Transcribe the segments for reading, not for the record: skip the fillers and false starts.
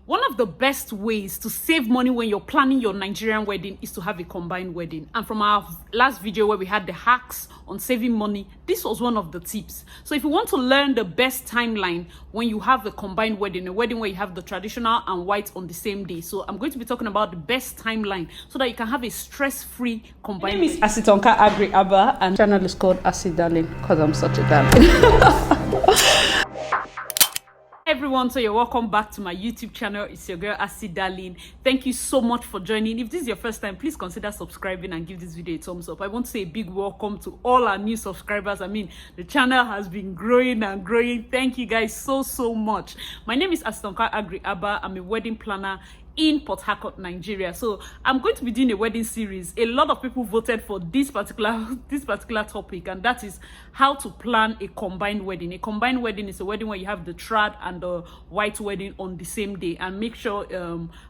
One of the best ways to save money when you're planning your Nigerian wedding is to have a combined wedding. And from our last video where we had the hacks on saving money, this was one of the tips. So if you want to learn the best timeline when you have a combined wedding, a wedding where you have the traditional and white on the same day. So I'm going to be talking about the best timeline so that you can have a stress-free combined wedding. My name is Asitonka Aggrey-Abah and the channel is called AsyDarlyn because I'm such a darling. Everyone, so you're welcome back to my YouTube channel. It's your girl AsyDarlyn. Thank you so much for joining. If this is your first time, please consider subscribing and give this video a thumbs up. I want to say a big welcome to all our new subscribers. I mean, the channel has been growing and growing. Thank you guys so much. My name is Asitonka Aggrey-Abah. I'm a wedding planner in Port Harcourt, Nigeria. So I'm going to be doing a wedding series. A lot of people voted for this particular topic, and that is how to plan a combined wedding. A combined wedding is a wedding where you have the trad and the white wedding on the same day, and make sure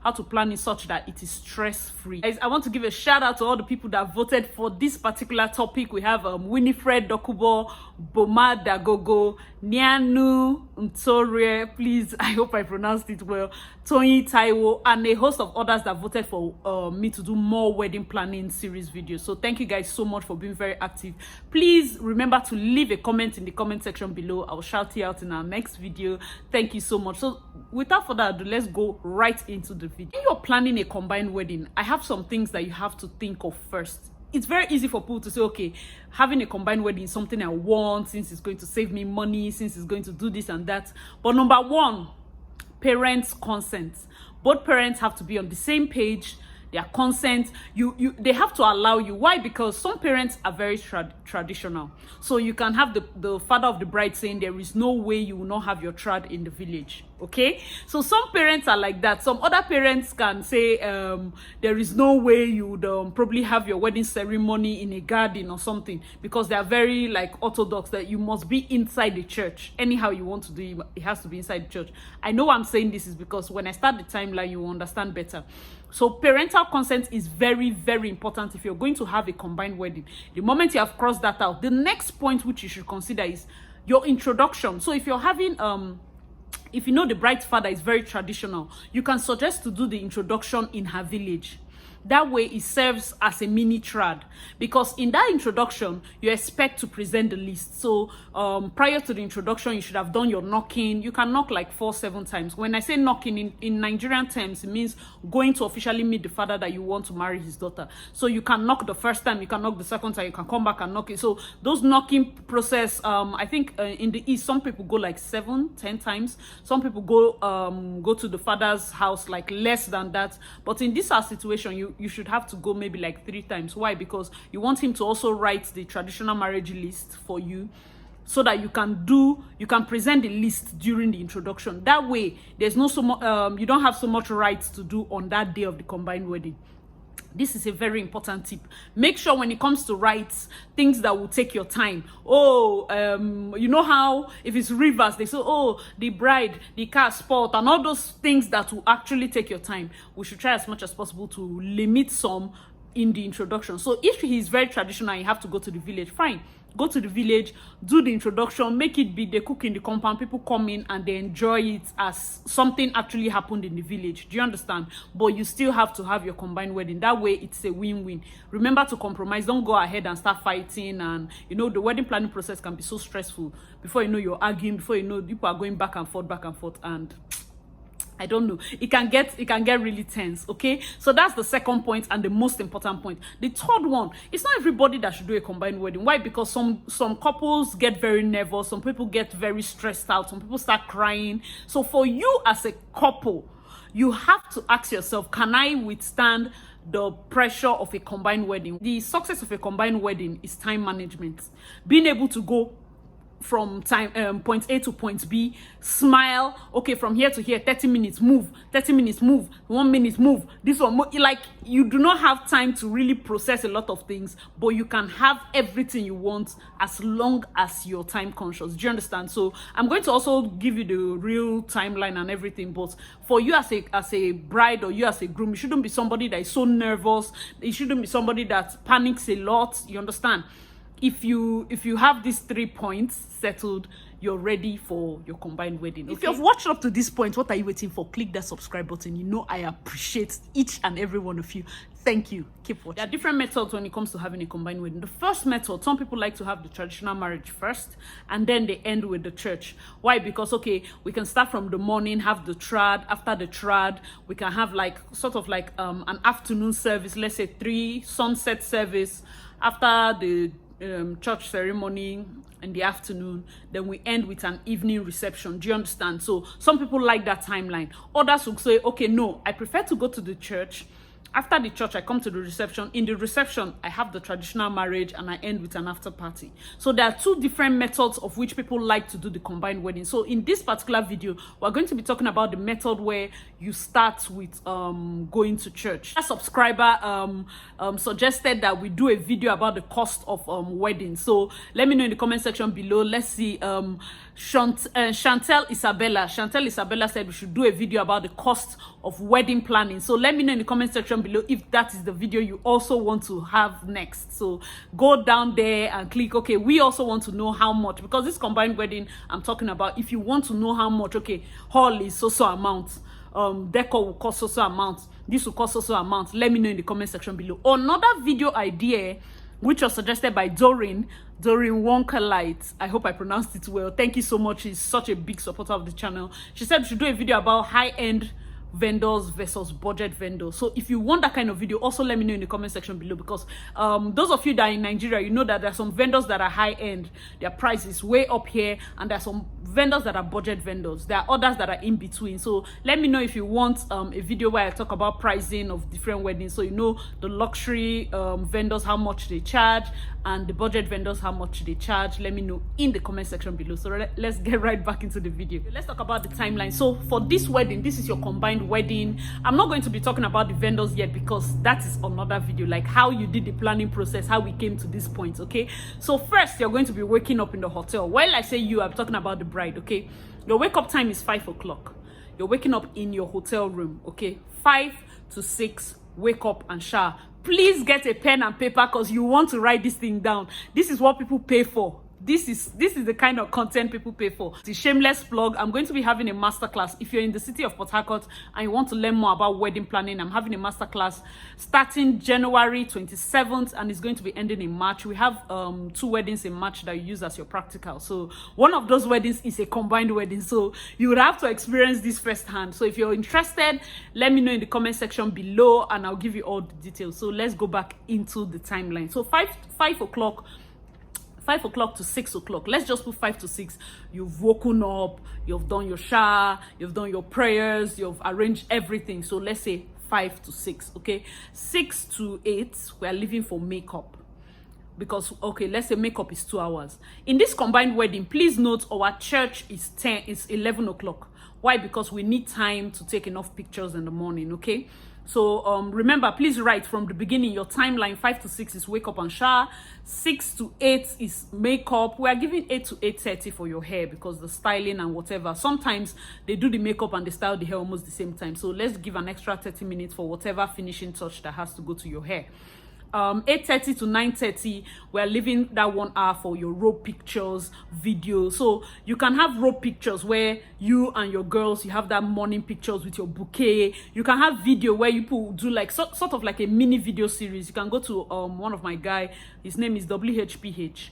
how to plan it such that it is stress-free. Guys, I want to give a shout out to all the people that voted for this particular topic. We have Winifred Dokubo, Boma Dagogo, Nianu Ntore, please, I hope I pronounced it well, Tony Taiwo, and a host of others that voted for me to do more wedding planning series videos. So thank you guys so much for being very active. Please remember to leave a comment in the comment section below. I'll shout you out in our next video. Thank you so much. So without further ado, let's go right into the video. When you're planning a combined wedding, I have some things that you have to think of first. It's very easy for people to say, okay, having a combined wedding is something I want since it's going to save me money, since it's going to do this and that. But number one, parents' consent. Both parents have to be on the same page. Their consent, they have to allow you. Why? Because some parents are very traditional. So you can have the father of the bride saying there is no way you will not have your trad in the village. Okay, so some parents are like that. Some other parents can say there is no way you would probably have your wedding ceremony in a garden or something, because they are very like orthodox that you must be inside the church. Anyhow you want to do it, it has to be inside the church. I know I'm saying this is because when I start the timeline you will understand better. So parental consent is very important if you're going to have a combined wedding. The moment you have crossed that out, the next point which you should consider is your introduction. So if you're having if you know the bride's father is very traditional, you can suggest to do the introduction in her village. That way it serves as a mini trad, because in that introduction you expect to present the list. So prior to the introduction you should have done your knocking. You can knock like 4-7 times. When I say knocking in Nigerian terms, it means going to officially meet the father that you want to marry his daughter. So you can knock the first time, you can knock the second time, you can come back and knock it. So those knocking process, I think in the East some people go like 7-10 times. Some people go to the father's house like less than that. But in this situation you should have to go maybe like 3 times. Why? Because you want him to also write the traditional marriage list for you, so that you can present the list during the introduction. That way there's no you don't have so much rights to do on that day of the combined wedding. This is a very important tip. Make sure when it comes to rights, things that will take your time. You know how if it's rivers, they say, oh, the bride, the car, sport, and all those things that will actually take your time. We should try as much as possible to limit some in the introduction. So if he's very traditional, you have to go to the village, fine. Go to the village, do the introduction, make it big. They cook in the compound, people come in and they enjoy it as something actually happened in the village. Do you understand? But you still have to have your combined wedding. That way it's a win-win. Remember to compromise. Don't go ahead and start fighting. And you know the wedding planning process can be so stressful. Before you know you're arguing, before you know people are going back and forth, and I don't know, it can get really tense. Okay, so that's the second point and the most important point. The third one, it's not everybody that should do a combined wedding. Why? Because some couples get very nervous, some people get very stressed out, some people start crying. So for you as a couple, you have to ask yourself, can I withstand the pressure of a combined wedding? The success of a combined wedding is time management. Being able to go from point A to point B, smile, okay, from here to here, 30 minutes, move, 30 minutes, move, 1 minute, move, this one, like you do not have time to really process a lot of things, but you can have everything you want as long as you're time conscious. Do you understand? So I'm going to also give you the real timeline and everything, but for you as a bride or you as a groom, you shouldn't be somebody that is so nervous. You shouldn't be somebody that panics a lot. You understand? if you have these 3 points settled, you're ready for your combined wedding. Okay? If you've watched up to this point, what are you waiting for? Click that subscribe button. You know I appreciate each and every one of you. Thank you. Keep watching. There are different methods when it comes to having a combined wedding. The first method, some people like to have the traditional marriage first and then they end with the church. Why? Because, okay, we can start from the morning, have the trad. After the trad, we can have like sort of like an afternoon service, let's say 3 sunset service. After the church ceremony in the afternoon, then we end with an evening reception. Do you understand? So some people like that timeline. Others will say, okay, no, I prefer to go to the church. After the church, I come to the reception. In the reception, I have the traditional marriage and I end with an after party. So there are 2 different methods of which people like to do the combined wedding. So in this particular video, we're going to be talking about the method where you start with going to church. A subscriber suggested that we do a video about the cost of wedding. So let me know in the comment section below. Let's see. Chantel Isabella said we should do a video about the cost of wedding planning. So let me know in the comment section below if that is the video you also want to have next. So go down there and click, okay, we also want to know how much, because this combined wedding I'm talking about, if you want to know how much, okay, hall is so amount, decor will cost so amount, this will cost so amount, let me know in the comment section below. Another video idea which was suggested by Darlynssss Wonkalite. I hope I pronounced it well. Thank you so much. She's such a big supporter of the channel. She said we should do a video about high-end vendors versus budget vendors. So if you want that kind of video, also let me know in the comment section below, because those of you that are in Nigeria, you know that there are some vendors that are high-end, their price is way up here, and there are some vendors that are budget vendors. There are others that are in between. So let me know if you want a video where I talk about pricing of different weddings, so you know the luxury vendors, how much they charge, and the budget vendors, how much they charge. Let me know in the comment section below. So let's get right back into the video. Let's talk about the timeline. So for this wedding, this is your combined wedding. I'm not going to be talking about the vendors yet, because that is another video, like how you did the planning process, how we came to this point. Okay, so first you're going to be waking up in the hotel. While I say you, I'm talking about the bride. Okay, your wake up time is 5 o'clock. You're waking up in your hotel room. Okay, 5 to 6, wake up and shower. Please get a pen and paper, because you want to write this thing down. This is what people pay for. This is the kind of content people pay for. The shameless plug, I'm going to be having a masterclass. If you're in the city of Port Harcourt and you want to learn more about wedding planning, I'm having a masterclass starting January 27th and it's going to be ending in March. We have 2 weddings in March that you use as your practical. So one of those weddings is a combined wedding. So you would have to experience this firsthand. So if you're interested, let me know in the comment section below and I'll give you all the details. So let's go back into the timeline. So 5 o'clock. 5 o'clock to 6 o'clock. Let's just put 5 to 6. You've woken up, you've done your shower, you've done your prayers, you've arranged everything. So let's say 5 to 6, okay? 6 to 8, we are leaving for makeup. Because, okay, let's say makeup is 2 hours. In this combined wedding, please note our church is 11 o'clock. Why? Because we need time to take enough pictures in the morning, okay? So remember, please write from the beginning your timeline. 5 to 6 is wake up and shower. 6 to 8 is makeup. We are giving 8 to 8:30 for your hair, because the styling and whatever, sometimes they do the makeup and they style the hair almost the same time. So let's give an extra 30 minutes for whatever finishing touch that has to go to your hair. 8:30 to 9:30, we're leaving that 1 hour for your rope pictures, video. So you can have rope pictures where you and your girls, you have that morning pictures with your bouquet. You can have video where you do like sort of like a mini video series. You can go to one of my guy, his name is WHPH.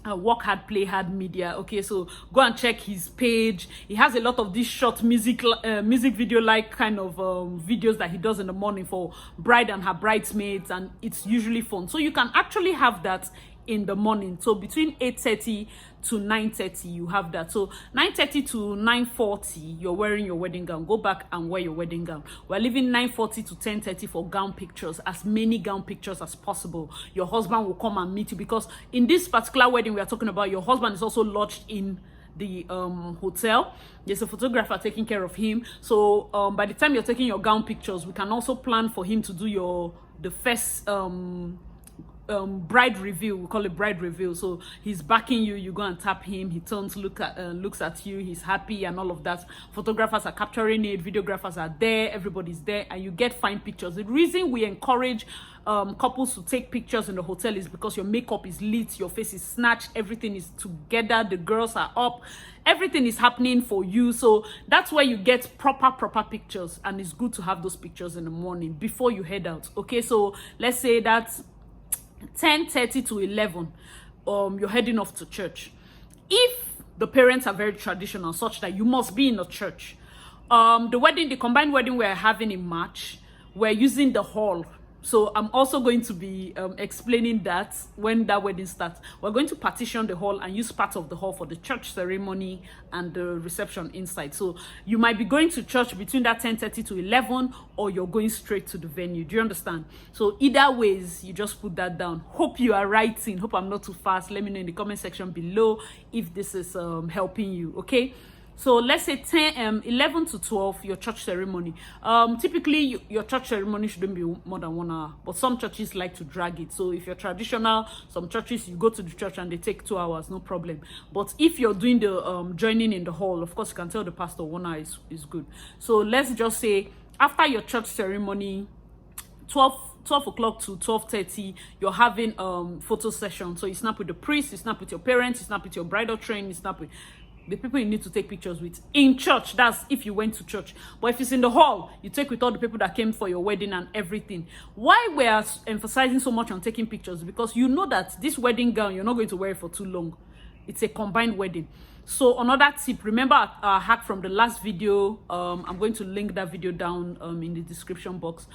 Work Hard, Play Hard Media. Okay, so go and check his page. He has a lot of these short music video like kind of videos that he does in the morning for bride and her bridesmaids, and it's usually fun. So you can actually have that in the morning. So between 8:30 to 9:30 you have that. So 9:30 to 9:40 you're wearing your wedding gown. Go back and wear your wedding gown. We're leaving 9:40 to 10:30 for gown pictures, as many gown pictures as possible. Your husband will come and meet you, because in this particular wedding we are talking about, your husband is also lodged in the hotel. There's a photographer taking care of him. So by the time you're taking your gown pictures, we can also plan for him to do the first bride reveal. We call it bride reveal. So he's backing you, you go and tap him, he turns, looks at you, he's happy and all of that. Photographers are capturing it, videographers are there, everybody's there, and you get fine pictures. The reason we encourage couples to take pictures in the hotel is because your makeup is lit, your face is snatched, everything is together, the girls are up, everything is happening for you. So that's where you get proper pictures, and it's good to have those pictures in the morning before you head out. Okay, so let's say that's 10:30 to 11, you're heading off to church. If the parents are very traditional such that you must be in a church, the combined wedding we're having in March, we're using the hall. So I'm also going to be explaining that when that wedding starts. We're going to partition the hall and use part of the hall for the church ceremony and the reception inside. So you might be going to church between that 10:30 to 11, or you're going straight to the venue. Do you understand? So either ways, you just put that down. Hope you are writing. Hope I'm not too fast. Let me know in the comment section below if this is helping you, okay? So let's say 11 to 12, your church ceremony. Typically, your church ceremony shouldn't be more than 1 hour, but some churches like to drag it. So if you're traditional, some churches, you go to the church and they take 2 hours, no problem. But if you're doing the joining in the hall, of course, you can tell the pastor 1 hour is good. So let's just say after your church ceremony, 12 o'clock to 12:30, you're having photo session. So you snap with the priest, you snap with your parents, you snap with your bridal train, you snap with the people you need to take pictures with in church. That's if you went to church. But if it's in the hall, you take with all the people that came for your wedding and everything. Why we are emphasizing so much on taking pictures? Because you know that this wedding gown, you're not going to wear it for too long. It's a combined wedding. So another tip, remember our hack from the last video, I'm going to link that video down in the description box.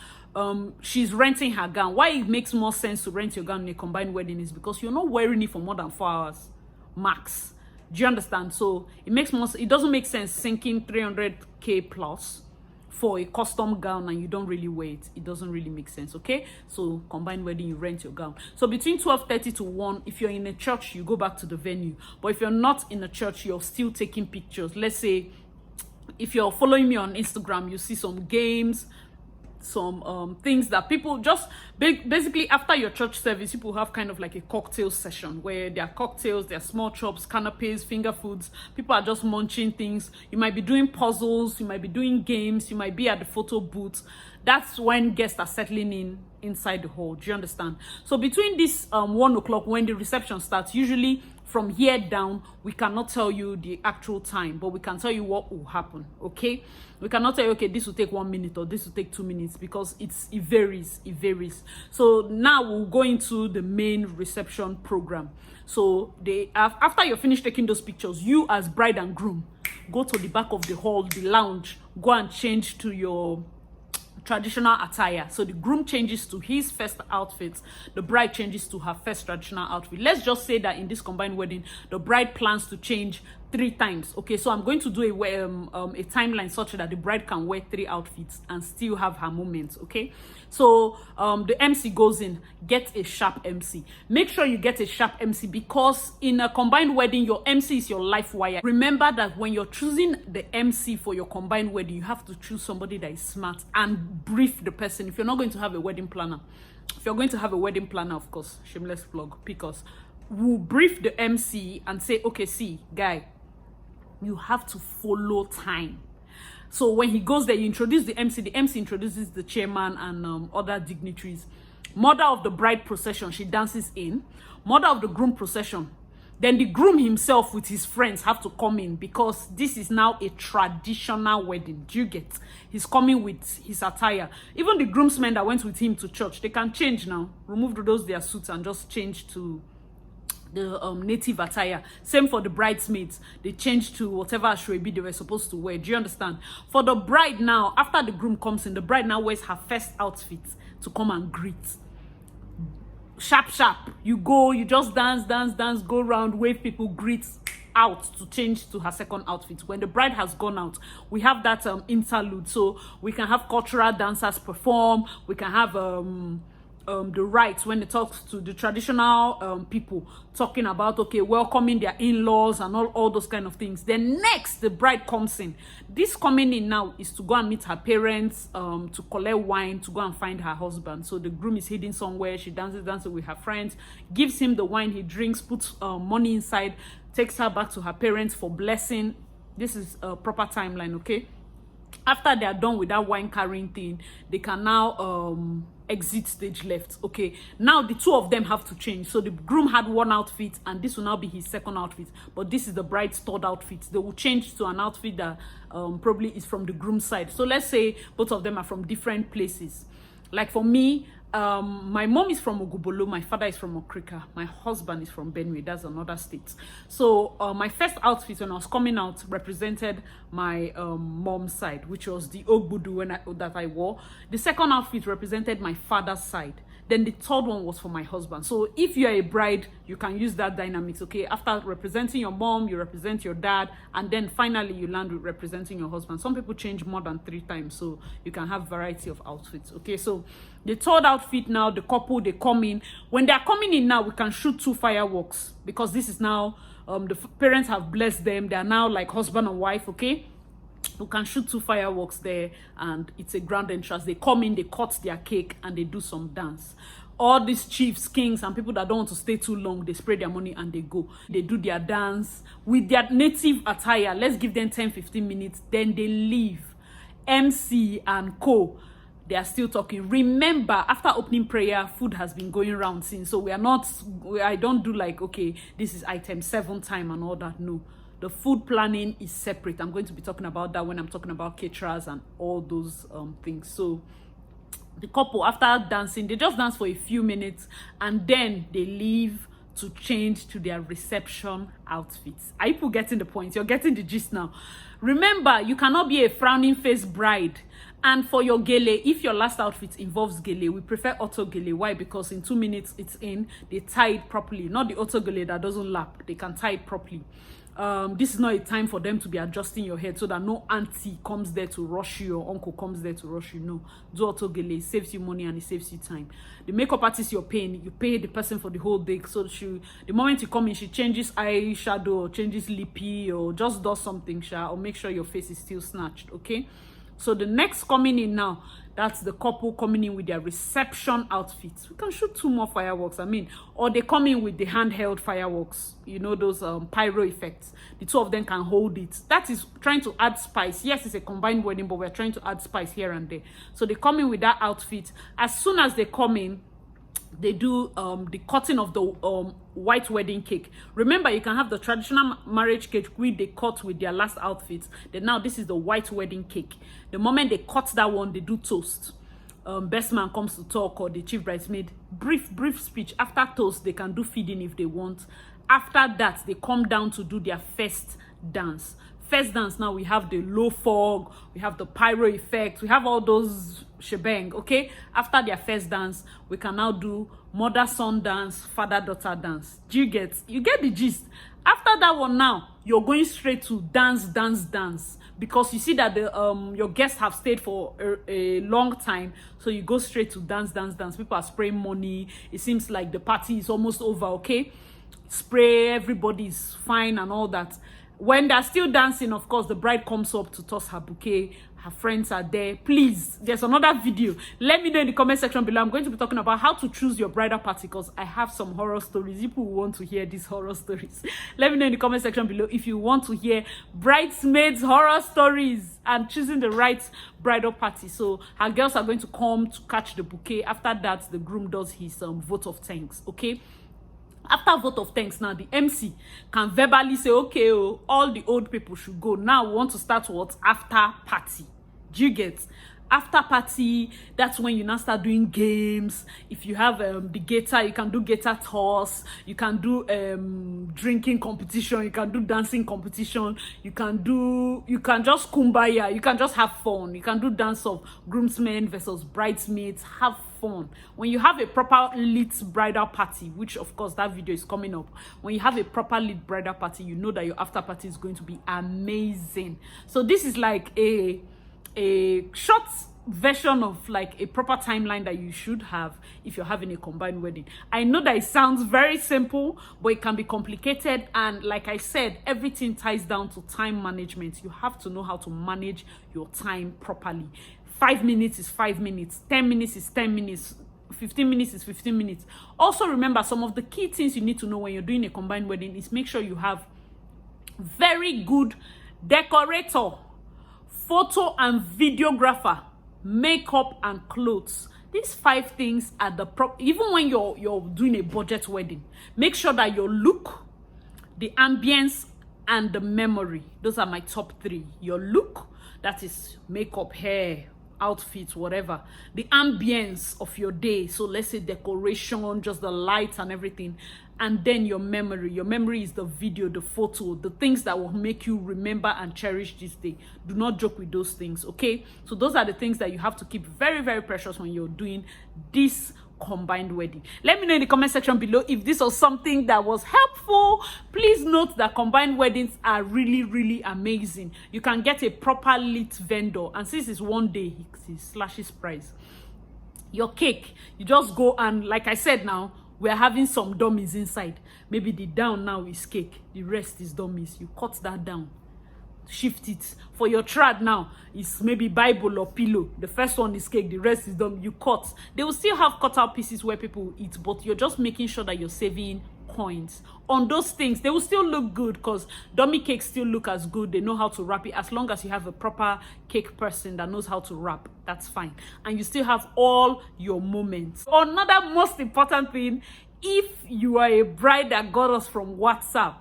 She's renting her gown. Why it makes more sense to rent your gown in a combined wedding is because you're not wearing it for more than 4 hours max. Do you understand? So it doesn't make sense sinking 300k plus for a custom gown and you don't really wear it. It doesn't really make sense. Okay, so combined wedding, you rent your gown. So between 12:30 to 1, if you're in a church, you go back to the venue. But if you're not in a church, you're still taking pictures. Let's say if you're following me on Instagram, you see some games, some things that people just basically after your church service, people have kind of like a cocktail session where there are cocktails, there are small chops, canapes, finger foods. People are just munching things. You might be doing puzzles, you might be doing games, you might be at the photo booth. That's when guests are settling inside the hall. Do you understand? So between this 1 o'clock, when the reception starts, usually from here down, we cannot tell you the actual time, but we can tell you what will happen. Okay, we cannot tell you, okay, this will take 1 minute or this will take 2 minutes, because it varies. So now we'll go into the main reception program. So after you're finished taking those pictures, you as bride and groom go to the back of the hall, the lounge, go and change to your traditional attire. So the groom changes to his first outfit, the bride changes to her first traditional outfit. Let's just say that in this combined wedding, the bride plans to change 3 times. Okay, so I'm going to do a timeline such that the bride can wear 3 outfits and still have her moments. Okay, so the MC goes in. Get a sharp MC. Make sure you get a sharp MC, because in a combined wedding, your MC is your life wire. Remember that when you're choosing the MC for your combined wedding, you have to choose somebody that is smart and brief the person. If you're not going to have a wedding planner, of course, shameless plug, because we'll brief the MC and say, okay, see, guy, you have to follow time. So when he goes there, you introduce the MC introduces the chairman and other dignitaries. Mother of the bride procession, she dances in. Mother of the groom procession, then the groom himself with his friends have to come in, because this is now a traditional wedding. Do you get? He's coming with his attire. Even the groomsmen that went with him to church, they can change now. Remove their suits and just change to the native attire. Same for the bridesmaids, they change to whatever ashwebi they were supposed to wear. Do you understand? For the bride now, after the groom comes in, the bride now wears her first outfit to come and greet. Sharp, you go, you just dance, go around, wave people, greet, out to change to her second outfit. When the bride has gone out, we have that interlude, so we can have cultural dancers perform, we can have the rites, when they talk to the traditional people, talking about, okay, welcoming their in-laws and all those kind of things. Then next, the bride comes in. This coming in now is to go and meet her parents, to collect wine, to go and find her husband. So the groom is hidden somewhere. She dances with her friends, gives him the wine, he drinks, puts money inside, takes her back to her parents for blessing. This is a proper timeline, okay? After they are done with that wine carrying thing, they can now exit stage left. Okay, now the two of them have to change. So the groom had one outfit, and this will now be his second outfit, but this is the bride's third outfit. They will change to an outfit that probably is from the groom's side. So let's say both of them are from different places. Like for me, my mom is from Ogubolo, my father is from Okrika, my husband is from Benue, that's another state. So my first outfit when I was coming out represented my mom's side, which was the Ogbudu that I wore. The second outfit represented my father's side. Then the third one was for my husband. So if you are a bride, you can use that dynamics, okay? After representing your mom, you represent your dad, and then finally you land with representing your husband. Some people change more than 3 times, so you can have variety of outfits, okay? So the third outfit now, the couple, they come in. When they are coming in now, we can shoot 2 fireworks, because this is now, the parents have blessed them. They are now like husband and wife, okay? We can shoot 2 fireworks there, and it's a grand entrance. They come in, they cut their cake, and they do some dance. All these chiefs, kings, and people that don't want to stay too long, they spray their money and they go. They do their dance with their native attire. Let's give them 10-15 minutes, then they leave. MC and co, they are still talking. Remember, after opening prayer, food has been going around since. So I don't do like, okay, this is item 7 time and all that. No. The food planning is separate. I'm going to be talking about that when I'm talking about caterers and all those things. So the couple, after dancing, they just dance for a few minutes, and then they leave to change to their reception outfits. Are you getting the point? You're getting the gist now. Remember, you cannot be a frowning face bride. And for your gele, if your last outfit involves gele, we prefer auto gele. Why? Because in 2 minutes it's in, they tie it properly. Not the auto gele that doesn't lap. They can tie it properly. This is not a time for them to be adjusting your head so that no auntie comes there to rush you or uncle comes there to rush you. No, do auto gele. It saves you money and it saves you time. The makeup artist you're paying, you pay the person for the whole day. So the moment you come in, she changes eyeshadow or changes lippy or just does something, or make sure your face is still snatched, okay? So the next coming in now, that's the couple coming in with their reception outfits. We can shoot 2 more fireworks, or they come in with the handheld fireworks, you know, those pyro effects. The 2 of them can hold it. That is trying to add spice. Yes, it's a combined wedding, but we're trying to add spice here and there. So they come in with that outfit. As soon as they come in, they do the cutting of the white wedding cake. Remember, you can have the traditional marriage cake which they cut with their last outfits. Then now this is the white wedding cake. The moment they cut that one, they do toast. Best man comes to talk, or the chief bridesmaid, brief speech. After toast, they can do feeding if they want. After that, they come down to do their first dance. First dance, now we have the low fog, we have the pyro effect, we have all those shebang, okay? After their first dance, we can now do mother-son dance, father-daughter dance. Do you get the gist? After that one now, you're going straight to dance, because you see that the your guests have stayed for a long time, so you go straight to dance. People are spraying money. It seems like the party is almost over, okay? Spray, everybody's fine and all that. When they're still dancing, of course, the bride comes up to toss her bouquet. Her friends are there. Please, there's another video. Let me know in the comment section below. I'm going to be talking about how to choose your bridal party, because I have some horror stories. People want to hear these horror stories. Let me know in the comment section below if you want to hear bridesmaids horror stories and choosing the right bridal party. So her girls are going to come to catch the bouquet. After that, the groom does his vote of thanks, okay? After vote of thanks, now the MC can verbally say, okay, all the old people should go. Now we want to start what? After party. Do you get? After party, that's when you now start doing games. If you have the gator, you can do gator toss. You can do drinking competition. You can do dancing competition. You can just kumbaya. You can just have fun. You can do dance of groomsmen versus bridesmaids. Have fun. When you have a proper lit bridal party, which of course that video is coming up, when you have a proper lit bridal party, you know that your after party is going to be amazing. So this is like a short version of like a proper timeline that you should have if you're having a combined wedding. I know that it sounds very simple, but it can be complicated, and like I said, everything ties down to time management. You have to know how to manage your time properly. 5 minutes is 5 minutes, 10 minutes is 10 minutes, 15 minutes is 15 minutes. Also remember, some of the key things you need to know when you're doing a combined wedding is make sure you have very good decorator, photo and videographer, makeup and clothes. These 5 things are the even when you're doing a budget wedding, make sure that your look, the ambience, and the memory, those are my top 3. Your look, that is makeup, hair, outfits, whatever. The ambience of your day, so let's say decoration, just the lights and everything. And then your memory is the video, the photo, the things that will make you remember and cherish this day. Do not joke with those things, okay? So those are the things that you have to keep very, very precious when you're doing this combined wedding. Let me know in the comment section below if this was something that was helpful. Please note that combined weddings are really, really amazing. You can get a proper lit vendor, and since it's one day, he slashes price. Your cake, you just go, and like I said, now we're having some dummies inside. Maybe the down now is cake, the rest is dummies. You cut that down, shift it. For your trad now, it's maybe Bible or pillow. The first one is cake, the rest is dummy. You cut. They will still have cut out pieces where people will eat, but you're just making sure that you're saving coins on those things. They will still look good because dummy cakes still look as good. They know how to wrap it. As long as you have a proper cake person that knows how to wrap, that's fine. And you still have all your moments. Another most important thing, if you are a bride that got us from WhatsApp,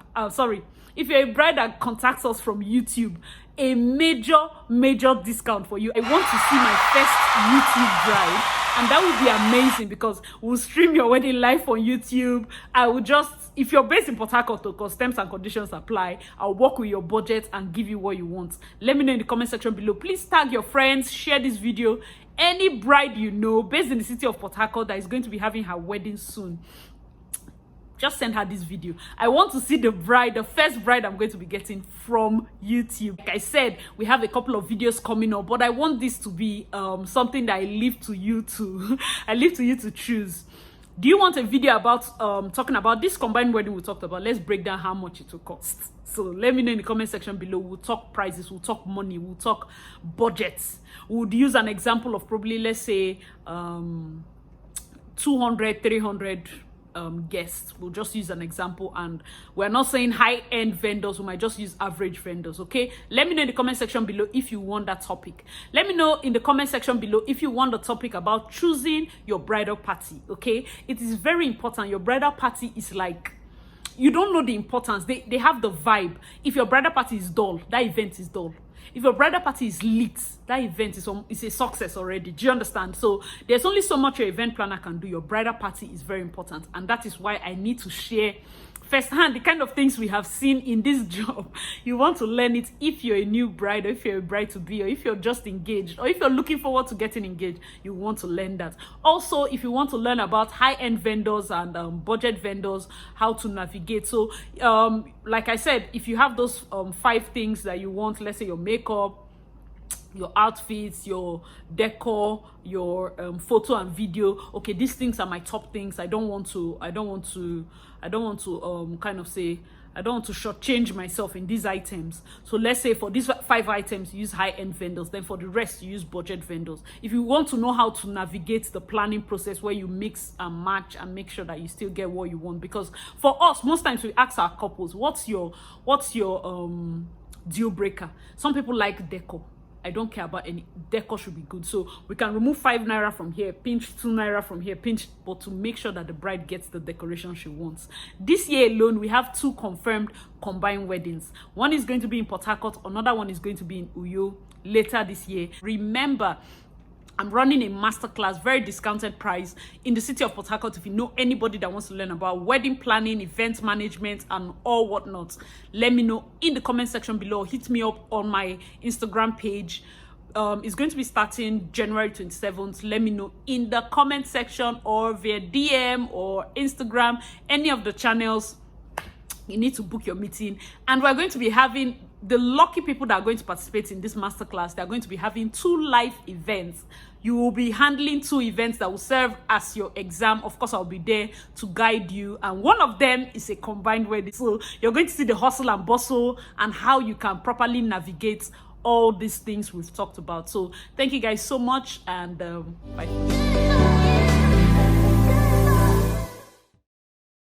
if you're a bride that contacts us from YouTube, a major discount for you. I want to see my first YouTube bride, and that would be amazing because we'll stream your wedding live on YouTube. I will just, if you're based in Port Harcourt, because terms and conditions apply, I'll work with your budget and give you what you want. Let me know in the comment section below. Please tag your friends, share this video. Any bride you know based in the city of Port Harcourt that is going to be having her wedding soon, just send her this video. I want to see the bride, the first bride I'm going to be getting from YouTube. Like I said, we have a couple of videos coming up, but I want this to be something that I leave to you to choose. Do you want a video about talking about this combined wedding we talked about? Let's break down how much it will cost. So let me know in the comment section below. We'll talk prices, we'll talk money, we'll talk budgets. We'll use an example of probably, let's say 200, 300 guests. We'll just use an example, and we're not saying high-end vendors. We might just use average vendors, okay? Let me know in the comment section below if you want that topic. Let me know in the comment section below if you want the topic about choosing your bridal party, okay? It is very important. Your bridal party is like, you don't know the importance. They have the vibe. If your bridal party is dull, that event is dull. If your bridal party is lit, that event is a success already. Do you understand? So there's only so much your event planner can do. Your bridal party is very important, and that is why I need to share firsthand the kind of things we have seen in this job. You want to learn it if you're a new bride, or if you're a bride to be, or if you're just engaged, or if you're looking forward to getting engaged. You want to learn that. Also, if you want to learn about high-end vendors and budget vendors, how to navigate. So like I said, if you have those 5 things that you want, let's say your makeup, your outfits, your decor, your photo and video. Okay, these things are my top things. I don't want to shortchange myself in these items. So let's say for these 5 items, you use high-end vendors. Then for the rest, you use budget vendors. If you want to know how to navigate the planning process where you mix and match and make sure that you still get what you want, because for us, most times we ask our couples, what's your deal breaker? Some people like decor. I don't care about any. Decor should be good. So we can remove 5 naira from here, pinch 2 naira from here, pinch, but to make sure that the bride gets the decoration she wants. This year alone, we have 2 confirmed combined weddings. One is going to be in Port Harcourt. Another one is going to be in Uyo later this year. Remember, I'm running a masterclass, very discounted price in the city of Port Harcourt. If you know anybody that wants to learn about wedding planning, event management, and all whatnot, let me know in the comment section below. Hit me up on my Instagram page. It's going to be starting January 27th. Let me know in the comment section or via DM or Instagram, any of the channels. you need to book your meeting. And we're going to be having the lucky people that are going to participate in this masterclass. They're going to be having 2 live events. You will be handling 2 events that will serve as your exam. Of course, I'll be there to guide you. And one of them is a combined wedding. So you're going to see the hustle and bustle and how you can properly navigate all these things we've talked about. So thank you guys so much, and bye.